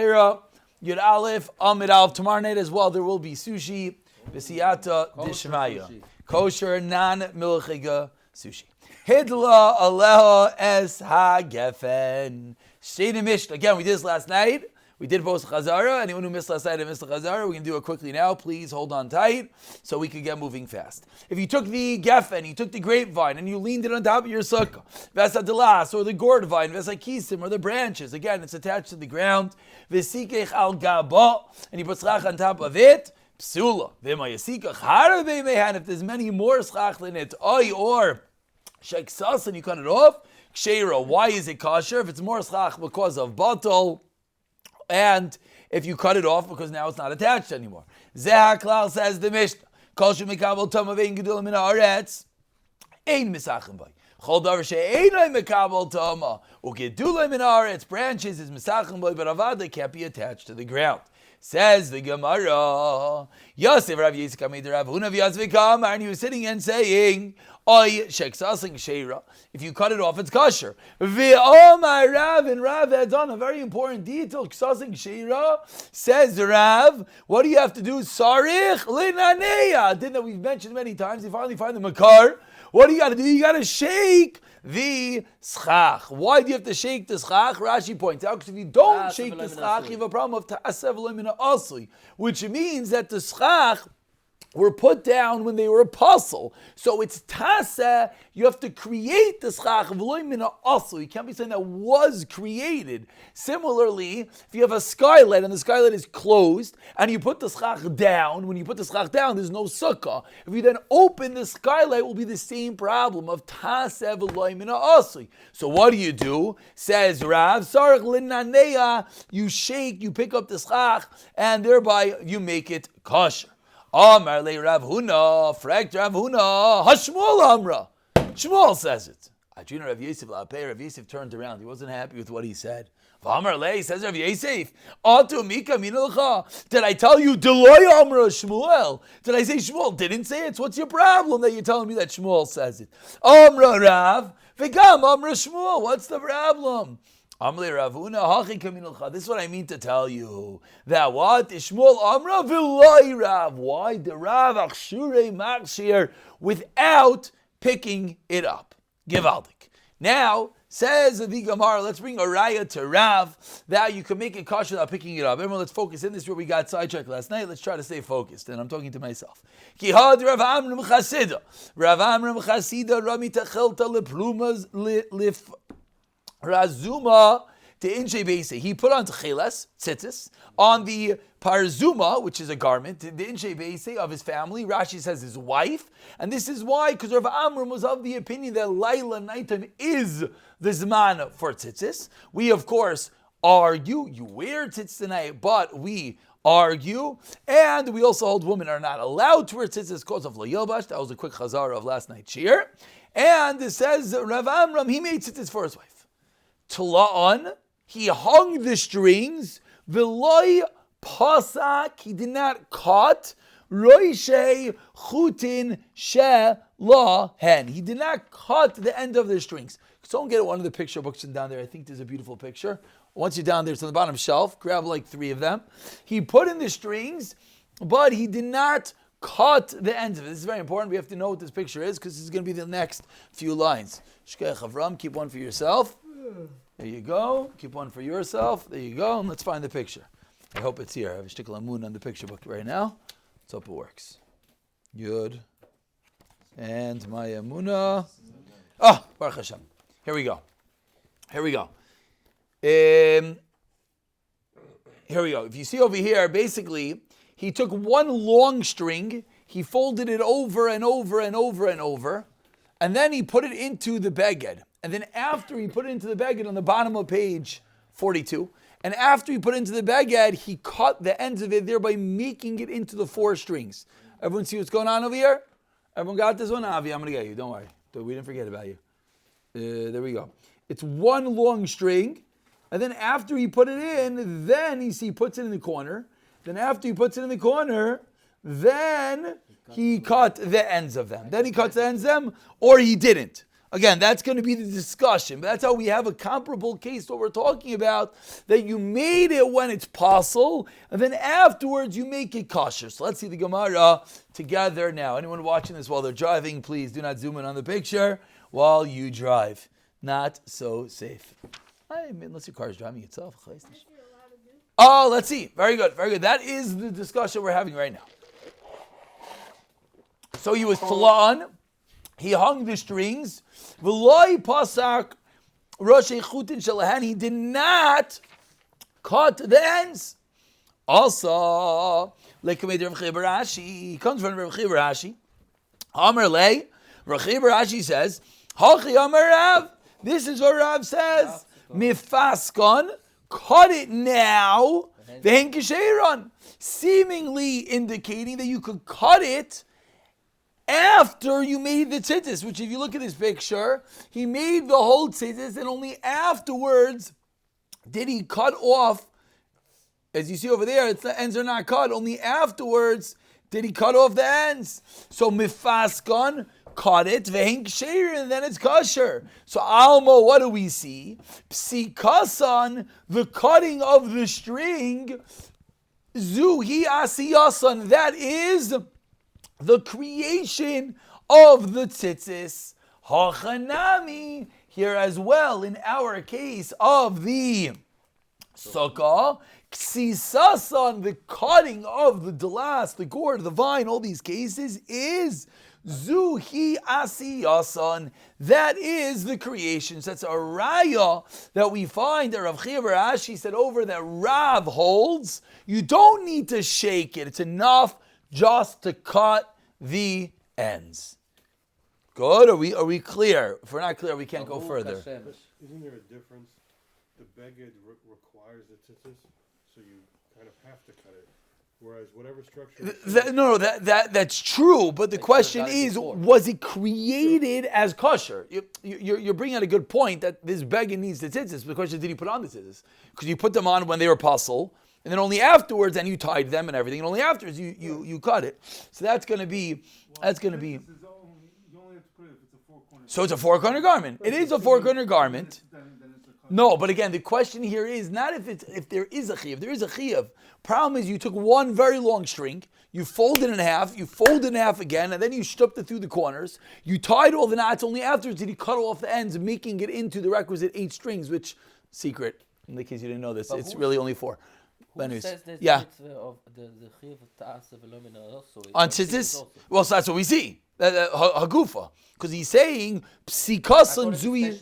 Yud Aleph, Amid Aleph. Tomorrow night as well, there will be sushi. V'siyata dishmaya. Kosher, non-milchiga sushi. Hidla aleha es ha-gefen. Shtieble Mishnah. Again, we did this last night. We did post Chazara. Anyone who missed last night and missed the Chazara, we can do it quickly now. Please hold on tight so we can get moving fast. If you took the gefen, you took the grapevine, and you leaned it on top of your sukkah, Vesadalas, or the gourd vine, Vesakisim, or the branches, again, it's attached to the ground, Vesikech al gaba, and you put schach on top of it, Psula. V'mayasikach harbe mehan, if there's many more schach than it, or sheksas, and you cut it off, Ksheira, why is it kosher? If it's more schach because of batal, and if you cut it off because now it's not attached anymore. Zeh HaKlal, says the Mishnah, Kol shemikabel tama ve'in gedulim min haaretz, ein misachim bay. Chol davar she'einay mikabel tama, ugedulim min haaretz, branches is misachim bay, but avad, they can't be attached to the ground. Says the Gemara, Yosef Rav Yisrael made Rav Huna v'Yosef Kamar, and he was sitting and saying, Oy sheksasing sheira. If you cut it off, it's kosher. V'omar Rav, and Rav adds on a very important detail. Ksasing sheira, says Rav, what do you have to do? Sarich linaneya. Didn't that we've mentioned many times? You finally find the makar. What do you got to do? You got to shake the schach. Why do you have to shake the schach? Rashi points out, because if you don't shake the schach, you have a problem of ta'asev lemina asli, which means that the schach were put down when they were a puzzle. So it's tasa, you have to create the schach v'lo mina asli. You can't be saying that was created. Similarly, if you have a skylight and the skylight is closed and you put the schach down, when you put the schach down, there's no sukkah. If you then open the skylight, it will be the same problem of tasa v'lo mina asli. So what do? Says Rav, sarach linaneya, you shake, you pick up the schach, and thereby you make it kosher. Amar le Rav Huna, fragt Rav Huna, Hashmuel Amra. Shmuel says it. Ajina Rav Yosef la'apei, Rav Yosef turned around. He wasn't happy with what he said. Amar le, says Rav Yosef, Atu mika minalcha. Did I tell you, Deloy Amra Shmuel? Did I say Shmuel didn't say it? So what's your problem that you're telling me that Shmuel says it? Amra Rav, v'gam Amra Shmuel. What's the problem? This is what I mean to tell you. That what? Ishmuel Amra v'loi Rav. Why? The Rav Achshure Machshir without picking it up. Givaldik. Now, says the Gemara, let's bring a raya to Rav that you can make it kosher without picking it up. Everyone, let's focus in. This is where we got sidetracked last night. Let's try to stay focused. And I'm talking to myself. Kihad Rav Amram Chasida. Rav Amram Chasida Rami Tachelta Leplumas Lif Razuma to Inche Beise. He put on Tcheles, tzitzis, on the Parzuma, which is a garment, the Inche Beise of his family. Rashi says his wife. And this is why, because Rav Amram was of the opinion that Laila, nighttime, is the Zman for tzitzis. We, of course, argue, you wear tzitzis tonight, but we argue. And we also hold women are not allowed to wear tzitzis because of Layilbash. That was a quick chazara of last night's shir. And it says Rav Amram, he made tzitzis for his wife. Tla'an, he hung the strings, v'loi pasak, he did not cut, roishe chutin she lahen, he did not cut the end of the strings. Someone get one of the picture books down there. I think there's a beautiful picture. Once you're down there, it's on the bottom shelf. Grab like 3 of them. He put in the strings, but he did not cut the ends of it. This is very important. We have to know what this picture is because this is going to be the next few lines. Shkei Chavram, keep one for yourself. There you go. Keep one for yourself. There you go. And let's find the picture. I hope it's here. I have a shtickle amun on the picture book right now. Let's hope it works. Yud. And my amuna. Ah, Baruch Hashem. Here we go. Here we go. If you see over here, basically, he took one long string, he folded it over and over and over and over, and then he put it into the beged. And then after he put it into the beged on the bottom of page 42, and after he put it into the beged, he cut the ends of it, thereby making it into the 4 strings. Everyone see what's going on over here? Everyone got this one? Avi, I'm going to get you. Don't worry. We didn't forget about you. There we go. It's one long string, and then after he put it in, then he puts it in the corner. Then after he puts it in the corner, then he cut the ends of them. Then he cuts the ends of them, or he didn't. Again, that's going to be the discussion. But that's how we have a comparable case to what we're talking about, that you made it when it's possible, and then afterwards you make it kosher. So let's see the Gemara together now. Anyone watching this while they're driving, please do not zoom in on the picture while you drive. Not so safe. I mean, unless your car is driving itself. Oh, let's see. Very good, very good. That is the discussion we're having right now. So he was tlan. He hung the strings. V'loi pasak roshei chutin shalahan. He did not cut the ends. Also, like Rav Chiya bar Ashi, he comes from Rav Chiya bar Ashi. Amar lei, Rav Chiya bar Ashi says, Hachi Amar Rav. This is what Rav says. Mifaskon, cut it now. V'hen k'sheiron, seemingly indicating that you could cut it after you made the tzitzis, which if you look at this picture, he made the whole tzitzis and only afterwards did he cut off, as you see over there, the ends are not cut, only afterwards did he cut off the ends. So mifaskon, cut it, ve'hen ksheir, and then it's kosher. So Alma, what do we see? Psikasan, the cutting of the string, zuhi asiyasan, that is the creation of the tzitzis. Hachanami, here as well, in our case of the sukkah, ksisasan, the cutting of the dalas, the gourd, the vine, all these cases, is zuhi asiyasan, that is the creation. So that's a raya that we find that Rav Chiya bar Ashi said over that Rav holds, you don't need to shake it. It's enough just to cut the ends. Good? Are we clear? If we're not clear, we can't go further. Isn't there a difference? The beged requires the tzitzis, so you kind of have to cut it. Whereas whatever structure... That's true, but the question is, was it created as kosher? You're bringing out a good point that this beged needs the tzitzis. The question is, did he put on the tzitzis? Because you put them on when they were pasul, and then only afterwards, and you tied them and everything, and only afterwards you cut it. So that's going to be. So it's a four-corner garment. It is a four-corner garment. No, but again, the question here is not if there is a chiyuv. There is a chiyuv. Problem is, you took one very long string, you folded it in half, you folded it in half again, and then you stripped it through the corners. You tied all the knots. Only afterwards did you cut off the ends, making it into the requisite 8 strings. Which, secret, in the case you didn't know this, it's really only 4. Who says there's of the chiyuv of ta'asa v'lo min also? On tzitzis? Well, so that's what we see. Hagufa. Because he's saying, psikasan zui...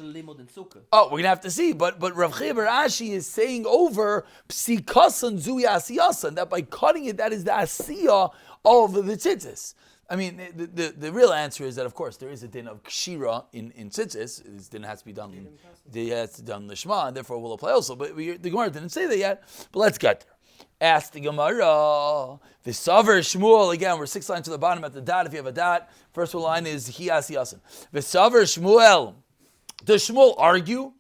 Oh, we're going to have to see. But Rav Chiya bar Ashi is saying over psikasan zui asiyasan, that by cutting it, that is the asiyah of the tzitzis. I mean, the real answer is that, of course, there is a din of kshira in tzitzis. This din has to be done. It has to be done lishma, and therefore will apply also. But the Gemara didn't say that yet. But let's get there. Ask the Gemara. V'saver Shmuel. Again, we're 6 lines to the bottom at the dot. If you have a dot, first line is hi asiyasan. V'saver Shmuel. Does Shmuel argue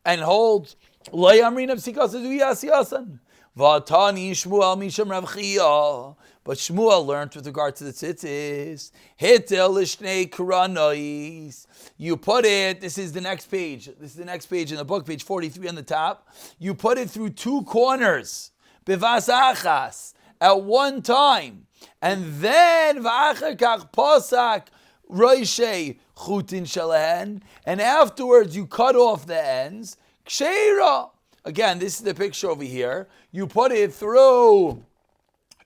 and hold lo yamrin of psikasan hi asiyasan? V'atani Shmuel misham Rav Chiya. But Shmuel learned with regard to the tzitzis. Hitel l'shnei karanois. You put it, this is the next page. This is the next page in the book, page 43 on the top. You put it through 2 corners. Bivas achas. At one time. And then v'achar kach posak roishei chutin shalahen. And afterwards you cut off the ends. Ksheira. Again, this is the picture over here. You put it through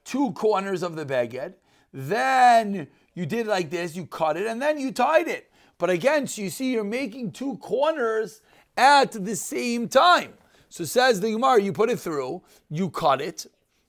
2 corners of the beged, then you did like this, you cut it, and then you tied it. But again, so you see you're making 2 corners at the same time. So says the Gemara, you put it through, you cut it,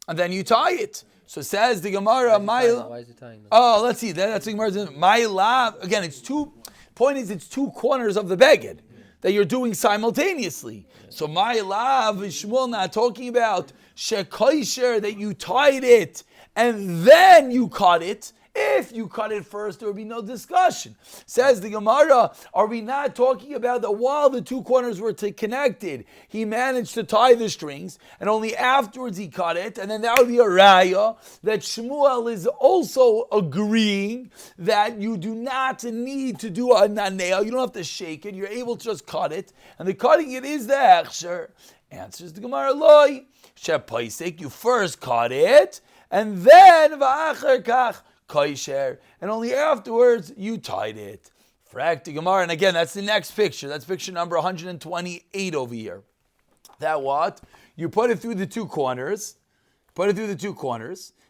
and then you tie it. So says the Gemara, why is it tying? Let's see, that's the Gemara. My lab, again, it's 2, point is it's 2 corners of the beged that you're doing simultaneously. So my love is Shmuel not talking about shekoisher, that you tied it and then you cut it If you cut it first, there would be no discussion. Says the Gemara, are we not talking about that while the two corners were connected, he managed to tie the strings, and only afterwards he cut it, and then that would be a raya that Shmuel is also agreeing that you do not need to do a nail, you don't have to shake it, you're able to just cut it, and the cutting it is the hechsher. Answers the Gemara, loy, shepaisik, you first cut it, and then va'acher kach kaisher, and only afterwards you tied it. Frak the Gemara, and again, that's the next picture. That's picture number 128 over here. That what? You put it through the two corners,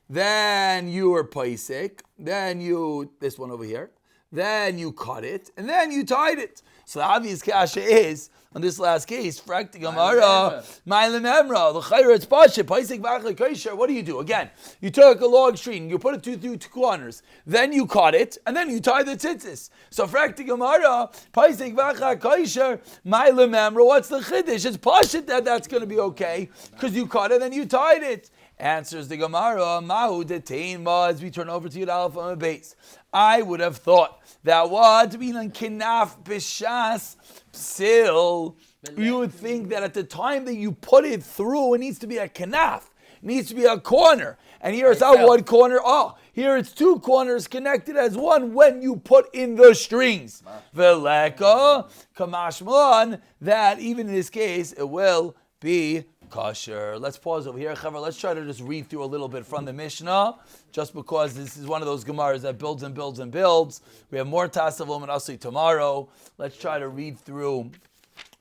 then you were paisik, then you, this one over here, then you cut it, and then you tied it. So the obvious kasha is, on this last case, frak the Gemara, ma'ilem emra, l'chayra it's pasha, paisik v'achar kaisher. What do you do? Again, you took a log string, you put it through two corners, then you cut it, and then you tie the tzitzis. So frak the Gemara, paisik v'achar kaisher, ma'ilem emra. What's the chiddush? It's pasha that's going to be okay because you cut it and you tied it. Answers the Gemara, mahu detain ma, as we turn over to Yud Aleph on the base. I would have thought that what being on kinaf b'shas psil, you would think that at the time that you put it through, it needs to be a kinaf, it needs to be a corner. And here it's not one corner. Oh, here it's two corners connected as one when you put in the strings. Veleka kamashman, that even in this case it will be kosher. Let's pause over here, Chavar. Let's try to just read through a little bit from the Mishnah, just because this is one of those Gemaras that builds and builds and builds. We have more Tasavum and Asli tomorrow. Let's try to read through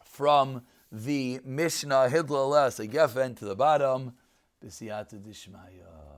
from the Mishnah, Hidla Les, a Geffen to the bottom. B'siyata Dishmaya.